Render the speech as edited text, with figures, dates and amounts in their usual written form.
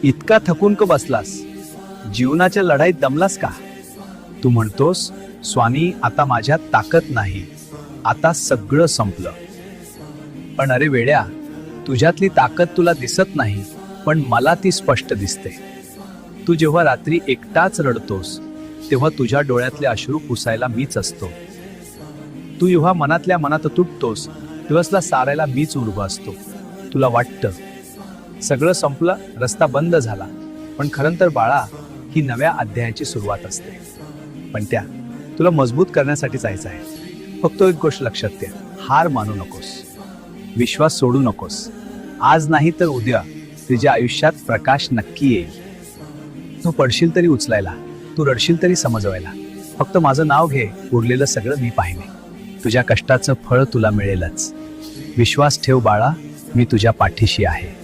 इतका थकून का बसलास? जीवनाच्या लढाईत दमलास का? तू म्हणतोस, स्वामी आता माझ्यात ताकद नाही, आता सगळं संपलं. पण अरे वेड्या, तुझ्यातली ताकद तुला दिसत नाही, पण मला ती स्पष्ट दिसते. तू जेव्हा रात्री एकटाच रडतोस तेव्हा तुझ्या डोळ्यातले अश्रू पुसायला मीच असतो. तू जेव्हा मनातल्या मनात तुटतोस दिवसला सारायला मीच उभा असतो. तुला वाटतं सगळं संपलं, रस्ता बंद झाला, पण खरं तर बाळा, ही नव्या अध्यायाची सुरुवात असते. पण त्या तुला मजबूत करण्यासाठी जायचं आहे. फक्त एक गोष्ट लक्षात ठेव, हार मानू नकोस, विश्वास सोडू नकोस. आज नाही तर उद्या तुझ्या आयुष्यात प्रकाश नक्की येईल. तू पडशील तरी उचलायला, तू रडशील तरी समजवायला. फक्त माझं नाव घे, उरलेलं सगळं मी पाहिने. तुझ्या कष्टाचं फळ तुला मिळेलच. विश्वास ठेव बाळा, मी तुझ्या पाठीशी आहे.